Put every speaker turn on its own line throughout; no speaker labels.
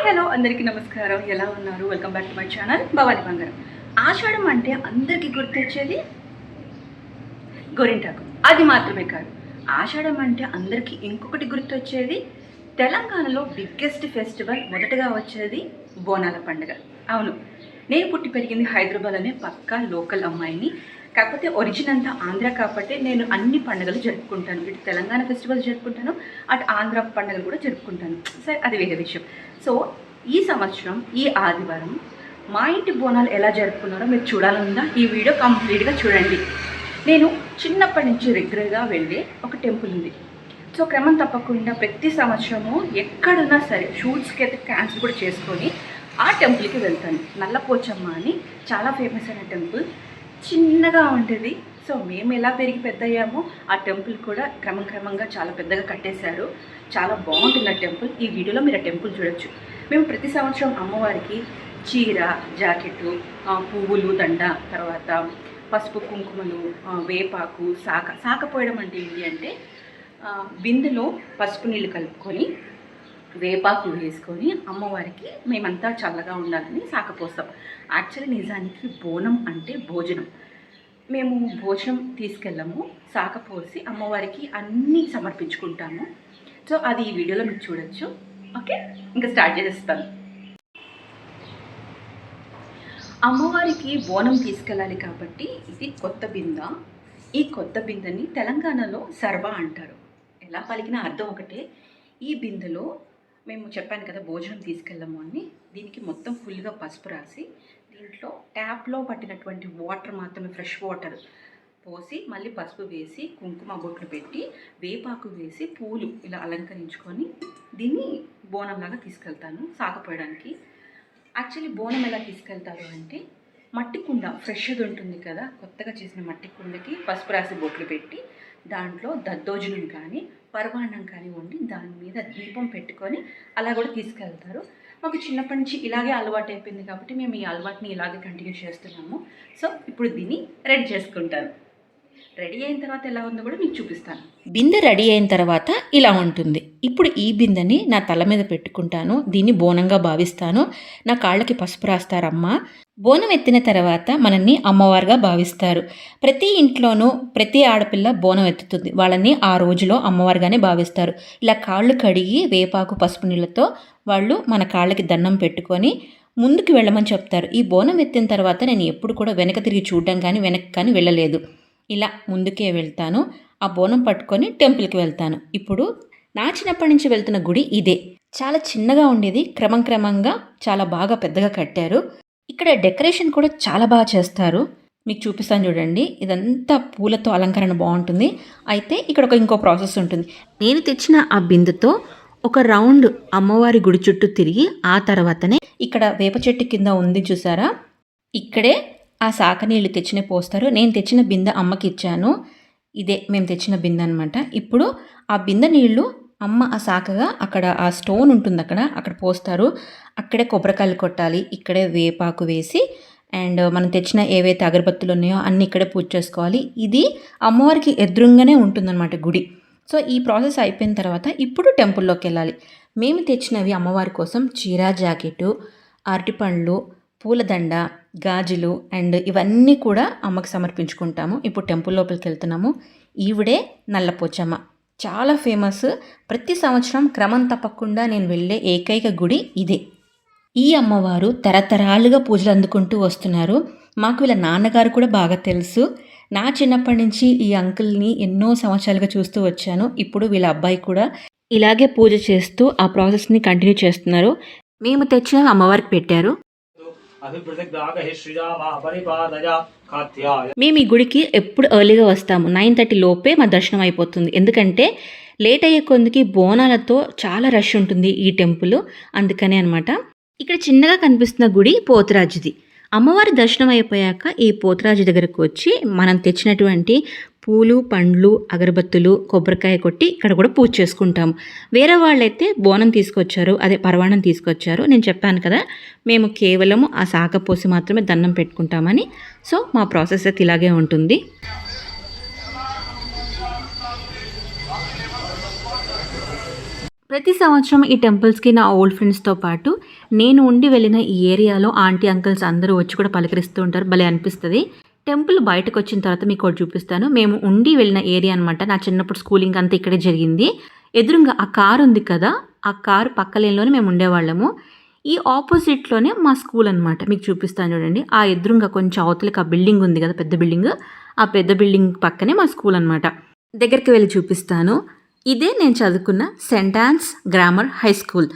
Hello అందరికీ నమస్కారం. ఎలా ఉన్నారు? Welcome back to my channel Bhavani బంగారం. ఆషాఢం అంటే అందరికీ గుర్తొచ్చేది గోరింటాకు. అది మాత్రమే కాదు, ఆషాఢం అంటే అందరికీ ఇంకొకటి గుర్తొచ్చేది తెలంగాణలో బిగ్గెస్ట్ ఫెస్టివల్ మొదటగా వచ్చేది బోనాల పండుగ. అవును, నేను పుట్టి పెరిగింది హైదరాబాద్ అనే పక్కా లోకల్ అమ్మాయిని. కాకపోతే ఒరిజిన్ అంతా ఆంధ్ర కాబట్టి నేను అన్ని పండుగలు జరుపుకుంటాను. ఇటు తెలంగాణ ఫెస్టివల్స్ జరుపుకుంటాను, అటు ఆంధ్ర పండుగలు కూడా జరుపుకుంటాను. సరే, అది వేరే విషయం. సో ఈ సంవత్సరం ఈ ఆదివారం మా ఇంటి బోనాలు ఎలా జరుపుకున్నారో మీరు చూడాలనుందా? ఈ వీడియో కంప్లీట్గా చూడండి. నేను చిన్నప్పటి నుంచి రెగ్యులర్గా వెళ్ళే ఒక టెంపుల్ ఉంది. సో క్రమం తప్పకుండా ప్రతి సంవత్సరము ఎక్కడున్నా సరే షూట్స్కి అయితే క్యాన్సిల్ కూడా చేసుకొని ఆ టెంపుల్కి వెళ్తాను. నల్లపోచమ్మ అని చాలా ఫేమస్ అయిన టెంపుల్, చిన్నగా ఉంటుంది. సో మేము ఎలా పెరిగి పెద్ద అయ్యామో ఆ టెంపుల్ కూడా క్రమంగా చాలా పెద్దగా కట్టేశారు. చాలా బాగుంటుంది ఆ టెంపుల్. ఈ వీడియోలో మీరు ఆ టెంపుల్ చూడొచ్చు. మేము ప్రతి సంవత్సరం అమ్మవారికి చీర, జాకెట్టు, పువ్వులు, దండ, తర్వాత పసుపు కుంకుమలు, వేపాకు, సాక పోయడం అంటే ఏంటి అంటే బిందెలో పసుపు నీళ్ళు కలుపుకొని వేపాకు వేసుకొని అమ్మవారికి మేమంతా చల్లగా ఉండాలని సాకపోస్తాం. యాక్చువల్లీ నిజానికి బోనం అంటే భోజనం. మేము భోజనం తీసుకెళ్ళము, సాకపోసి అమ్మవారికి అన్నీ సమర్పించుకుంటాము. సో అది ఈ వీడియోలో మీరు చూడొచ్చు. ఓకే, ఇంకా స్టార్ట్ చేసేస్తాను. అమ్మవారికి బోనం తీసుకెళ్ళాలి కాబట్టి ఇది కొత్త బింద. ఈ కొత్త బిందెని తెలంగాణలో సర్వ అంటారు. ఎలా పలికినా అర్థం ఒకటే. ఈ బిందెలో మేము చెప్పాను కదా భోజనం తీసుకెళ్ళము అని, దీనికి మొత్తం ఫుల్గా పసుపు రాసి దీంట్లో ట్యాప్లో పట్టినటువంటి వాటర్ మాత్రమే, ఫ్రెష్ వాటర్ పోసి మళ్ళీ పసుపు వేసి కుంకుమ బొట్లు పెట్టి వేపాకు వేసి పూలు ఇలా అలంకరించుకొని దీన్ని బోనంలాగా తీసుకెళ్తాను సాకపోయడానికి. యాక్చువల్లీ బోనం ఎలా తీసుకెళ్తారు అంటే మట్టి కుండ, ఫ్రెష్ది ఉంటుంది కదా, కొత్తగా చేసిన మట్టి కుండకి పసుపు రాసి బొట్లు పెట్టి దాంట్లో దద్దోజనం కానీ పరమాన్నం కానీ వండి దాని మీద దీపం పెట్టుకొని అలా కూడా తీసుకెళ్తారు. మాకు చిన్నప్పటి నుంచి ఇలాగే అలవాటు అయిపోయింది కాబట్టి మేము ఈ అలవాటుని ఇలాగే కంటిన్యూ చేస్తున్నాము. సో ఇప్పుడు దీన్ని రెడీ చేసుకుంటాను. రెడీ అయిన తర్వాత ఎలా ఉందో కూడా మీకు చూపిస్తాను.
బిందె రెడీ అయిన తర్వాత ఇలా ఉంటుంది. ఇప్పుడు ఈ బిందెని నా తల మీద పెట్టుకుంటాను. దీన్ని బోనంగా భావిస్తాను. నా కాళ్ళకి పసుపు రాస్తారమ్మ. బోనం ఎత్తిన తర్వాత మనల్ని అమ్మవారుగా భావిస్తారు. ప్రతి ఇంట్లోనూ ప్రతి ఆడపిల్ల బోనం ఎత్తుతుంది. వాళ్ళని ఆ రోజులో అమ్మవారుగానే భావిస్తారు. ఇలా కాళ్ళు కడిగి వేపాకు పసుపు నీళ్ళతో వాళ్ళు మన కాళ్ళకి దండం పెట్టుకొని ముందుకు వెళ్ళమని చెప్తారు. ఈ బోనం ఎత్తిన తర్వాత నేను ఎప్పుడు కూడా వెనక తిరిగి చూడడం కానీ వెనక్కి కానీ వెళ్ళలేదు. ఇలా ముందుకే వెళ్తాను. ఆ బోనం పట్టుకొని టెంపుల్కి వెళ్తాను. ఇప్పుడు నా చిన్నప్పటి నుంచి వెళ్తున్న గుడి ఇదే. చాలా చిన్నగా ఉండేది, క్రమంగా చాలా బాగా పెద్దగా కట్టారు. ఇక్కడ డెకరేషన్ కూడా చాలా బాగా చేస్తారు. మీకు చూపిస్తాను చూడండి. ఇదంతా పూలతో అలంకరణ బాగుంటుంది. అయితే ఇక్కడ ఇంకో ప్రాసెస్ ఉంటుంది. నేను తెచ్చిన ఆ బిందెతో ఒక రౌండ్ అమ్మవారి గుడి చుట్టూ తిరిగి ఆ తర్వాతనే ఇక్కడ వేప చెట్టు కింద ఉంది చూసారా, ఇక్కడే ఆ సాక నీళ్ళు తెచ్చిన పోస్తారు. నేను తెచ్చిన బిందె అమ్మకి ఇచ్చాను. ఇదే మేము తెచ్చిన బిందె అనమాట. ఇప్పుడు ఆ బిందె నీళ్ళు అమ్మ ఆ సాకగా అక్కడ ఆ స్టోన్ ఉంటుంది అక్కడ పోస్తారు. అక్కడే కొబ్బరికాయలు కొట్టాలి. ఇక్కడే వేపాకు వేసి అండ్ మనం తెచ్చిన ఏవైతే అగరబత్తులు ఉన్నాయో అన్నీ ఇక్కడే పూజ చేసుకోవాలి. ఇది అమ్మవారికి ఎదురుగానే ఉంటుందన్నమాట గుడి. సో ఈ ప్రాసెస్ అయిపోయిన తర్వాత ఇప్పుడు టెంపుల్లోకి వెళ్ళాలి. మేము తెచ్చినవి అమ్మవారి కోసం చీర, జాకెట్టు, అరటిపండ్లు, పూలదండ, గాజులు అండ్ ఇవన్నీ కూడా అమ్మకి సమర్పించుకుంటాము. ఇప్పుడు టెంపుల్ లోపలికి వెళ్తున్నాము. ఈవిడే నల్లపోచమ్మ, చాలా ఫేమస్. ప్రతి సంవత్సరం క్రమం తప్పకుండా నేను వెళ్ళే ఏకైక గుడి ఇదే. ఈ అమ్మవారు తరతరాలుగా పూజలు అందుకుంటూ వస్తున్నారు. మాకు వీళ్ళ నాన్నగారు కూడా బాగా తెలుసు. నా చిన్నప్పటి నుంచి ఈ అంకుల్ని ఎన్నో సంవత్సరాలుగా చూస్తూ వచ్చాను. ఇప్పుడు వీళ్ళ అబ్బాయి కూడా ఇలాగే పూజ చేస్తూ ఆ ప్రాసెస్ని కంటిన్యూ చేస్తున్నారు. మేము తెచ్చిన అమ్మవారికి పెట్టారు. మేము ఈ గుడికి ఎప్పుడు ఎర్లీగా వస్తాము. 9:30 లోపే మా దర్శనం అయిపోతుంది. ఎందుకంటే లేట్ అయ్యే కొందికి బోనాలతో చాలా రష్ ఉంటుంది ఈ టెంపుల్, అందుకనే అనమాట. ఇక్కడ చిన్నగా కనిపిస్తున్న గుడి పోతురాజుది. అమ్మవారి దర్శనం అయిపోయాక ఈ పోతురాజు దగ్గరకు వచ్చి మనం తెచ్చినటువంటి పూలు, పండ్లు, అగరబత్తులు, కొబ్బరికాయ కొట్టి ఇక్కడ కూడా పూజ చేసుకుంటాము. వేరే వాళ్ళైతే బోనం తీసుకొచ్చారు, అదే పరవాణం తీసుకొచ్చారు. నేను చెప్పాను కదా, మేము కేవలము ఆ సాక పోసి మాత్రమే దండం పెట్టుకుంటామని. సో మా ప్రాసెస్ అయితే ఇలాగే ఉంటుంది. ప్రతి సంవత్సరం ఈ టెంపుల్స్కి నా ఓల్డ్ ఫ్రెండ్స్తో పాటు నేను ఉండి వెళ్ళిన ఈ ఏరియాలో ఆంటీ అంకుల్స్ అందరూ వచ్చి కూడా పలకరిస్తూ ఉంటారు. భలే అనిపిస్తుంది. టెంపుల్ బయటకు వచ్చిన తర్వాత మీకు ఒకటి చూపిస్తాను. మేము ఉండి వెళ్ళిన ఏరియా అనమాట. నా చిన్నప్పుడు స్కూలింగ్ అంతా ఇక్కడే జరిగింది. ఎదురుగా ఆ కారు ఉంది కదా, ఆ కారు పక్క లేన్లోనే మేము ఉండేవాళ్ళము. ఈ ఆపోజిట్లోనే మా స్కూల్ అనమాట. మీకు చూపిస్తాను చూడండి. ఆ ఎదురుగా కొంచెం అవతలకి ఆ బిల్డింగ్ ఉంది కదా, పెద్ద బిల్డింగ్. ఆ పెద్ద బిల్డింగ్ పక్కనే మా స్కూల్ అనమాట. దగ్గరికి వెళ్ళి చూపిస్తాను. ఇదే నేను చదువుకున్న Saint Anne's grammar high school.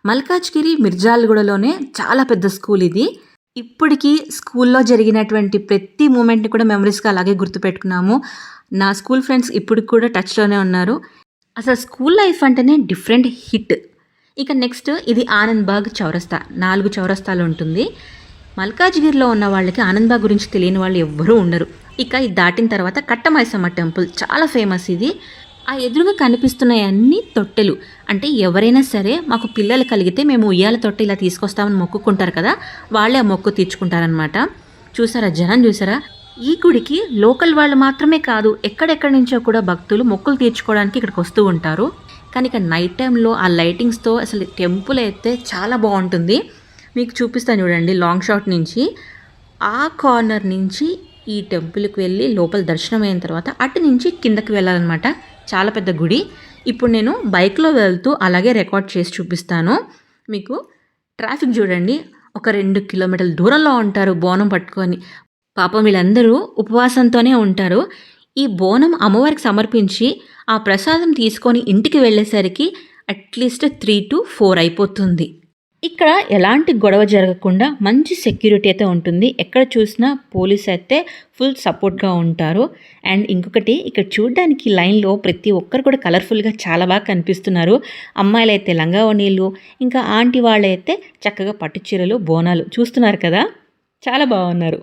Malkajgiri మిర్జాలగూడలోనే చాలా పెద్ద స్కూల్ ఇది. ఇప్పటికీ స్కూల్లో జరిగినటువంటి ప్రతి మూమెంట్ని కూడా మెమరీస్గా అలాగే గుర్తుపెట్టుకున్నాము. నా స్కూల్ ఫ్రెండ్స్ ఇప్పటికి కూడా టచ్లోనే ఉన్నారు. అసలు స్కూల్ లైఫ్ అంటేనే డిఫరెంట్ హిట్. ఇక నెక్స్ట్ ఇది ఆనంద్బాగ్ చౌరస్తా. 4 చౌరస్తాలు ఉంటుంది. మల్కాజ్గిరిలో ఉన్న వాళ్ళకి ఆనంద్బాగ్ గురించి తెలియని వాళ్ళు ఎవ్వరూ ఉండరు. ఇక ఇది దాటిన తర్వాత కట్టమైసమ్మ టెంపుల్ చాలా ఫేమస్ ఇది. ఆ ఎదురుగా కనిపిస్తున్నాయన్నీ తొట్టెలు. అంటే ఎవరైనా సరే మాకు పిల్లలు కలిగితే మేము ఉయ్యాల తొట్టె ఇలా తీసుకొస్తామని మొక్కుకుంటారు కదా, వాళ్ళే ఆ మొక్కు తీర్చుకుంటారనమాట. చూసారా జనం, చూసారా? ఈ గుడికి లోకల్ వాళ్ళు మాత్రమే కాదు, ఎక్కడెక్కడి నుంచో కూడా భక్తులు మొక్కులు తీర్చుకోవడానికి ఇక్కడికి వస్తూ ఉంటారు. కానీ ఇక నైట్ టైంలో ఆ లైటింగ్స్తో అసలు టెంపుల్ అయితే చాలా బాగుంటుంది. మీకు చూపిస్తాను చూడండి లాంగ్ షాట్ నుంచి. ఆ కార్నర్ నుంచి ఈ టెంపుల్కి వెళ్ళి లోపల దర్శనం అయిన తర్వాత అటు నుంచి కిందకి వెళ్ళాలన్నమాట. చాలా పెద్ద గుడి. ఇప్పుడు నేను బైక్లో వెళ్తూ అలాగే రికార్డ్ చేసి చూపిస్తాను మీకు. ట్రాఫిక్ చూడండి, ఒక 2 కిలోమీటర్ల దూరంలో ఉంటారు బోనం పట్టుకొని. పాపం వీళ్ళందరూ ఉపవాసంతోనే ఉంటారు. ఈ బోనం అమ్మవారికి సమర్పించి ఆ ప్రసాదం తీసుకొని ఇంటికి వెళ్ళేసరికి అట్లీస్ట్ 3 to 4 అయిపోతుంది. ఇక్కడ ఎలాంటి గొడవ జరగకుండా మంచి సెక్యూరిటీ అయితే ఉంటుంది. ఎక్కడ చూసినా పోలీస్ అయితే ఫుల్ సపోర్ట్గా ఉంటారు. అండ్ ఇంకొకటి, ఇక్కడ చూడడానికి లైన్లో ప్రతి ఒక్కరు కూడా కలర్ఫుల్గా చాలా బాగా కనిపిస్తున్నారు. అమ్మాయిలు అయితే లంగావణీలు, ఇంకా ఆంటీ వాళ్ళైతే చక్కగా పట్టు చీరలు, బోనాలు. చూస్తున్నారు కదా, చాలా బాగున్నారు.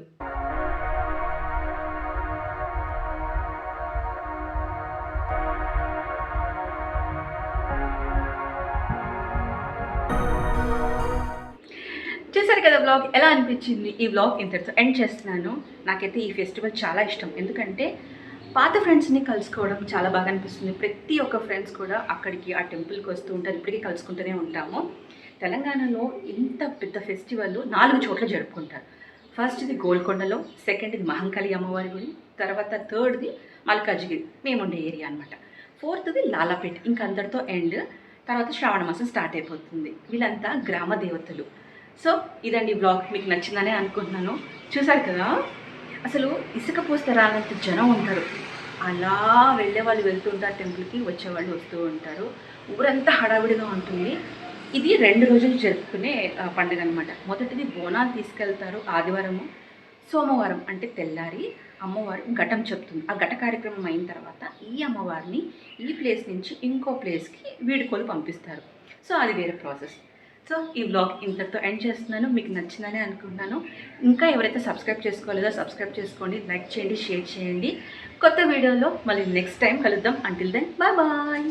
చూసారు కదా వ్లాగ్ ఎలా అనిపించింది? ఈ వ్లాగ్ ఇంతటితో ఎండ్ చేస్తున్నాను. నాకైతే ఈ ఫెస్టివల్ చాలా ఇష్టం. ఎందుకంటే పాత ఫ్రెండ్స్ని కలుసుకోవడం చాలా బాగా అనిపిస్తుంది. ప్రతి ఒక్క ఫ్రెండ్స్ కూడా అక్కడికి ఆ టెంపుల్కి వస్తూ ఉంటారు. ఇప్పటికీ కలుసుకుంటూనే ఉంటాము. తెలంగాణలో ఇంత పెద్ద ఫెస్టివల్ 4 చోట్ల జరుపుకుంటారు. ఫస్ట్ది గోల్కొండలో, సెకండ్ది మహంకాళి అమ్మవారి గుడి, తర్వాత థర్డ్ది మల్కాజ్గిరి మేముండే ఏరియా అనమాట, ఫోర్త్ది లాలాపేట్. ఇంకా అందరితో ఎండ్. తర్వాత శ్రావణ మాసం స్టార్ట్ అయిపోతుంది. వీళ్ళంతా గ్రామ దేవతలు. సో ఇదండి బ్లాగ్. మీకు నచ్చిందనే అనుకుంటున్నాను. చూసారు కదా, అసలు ఇసుక పోస్తే రానంత జనం ఉంటారు. అలా వెళ్ళే వాళ్ళు వెళ్తుంటారు టెంపుల్కి, వచ్చేవాళ్ళు వస్తూ ఉంటారు. ఊరంతా హడావిడిగా ఉంటుంది. ఇది 2 రోజులు జరుపుకునే పండుగ అనమాట. మొదటిది బోనాలు తీసుకెళ్తారు ఆదివారము. సోమవారం అంటే తెల్లారి అమ్మవారు ఘటం చెప్తుంది. ఆ ఘట కార్యక్రమం అయిన తర్వాత ఈ అమ్మవారిని ఈ ప్లేస్ నుంచి ఇంకో ప్లేస్కి వీడుకోలు పంపిస్తారు. సో అది వేరే ప్రాసెస్. సో ఈ వ్లాగ్ ఇంతటితో ఎండ్ చేస్తున్నాను. మీకు నచ్చిందని అనుకుంటున్నాను. ఇంకా ఎవరైతే సబ్స్క్రైబ్ చేసుకోలేదో సబ్స్క్రైబ్ చేసుకోండి, లైక్ చేయండి, షేర్ చేయండి. కొత్త వీడియోలో మళ్ళీ నెక్స్ట్ టైం కలుద్దాం. Until then bye bye.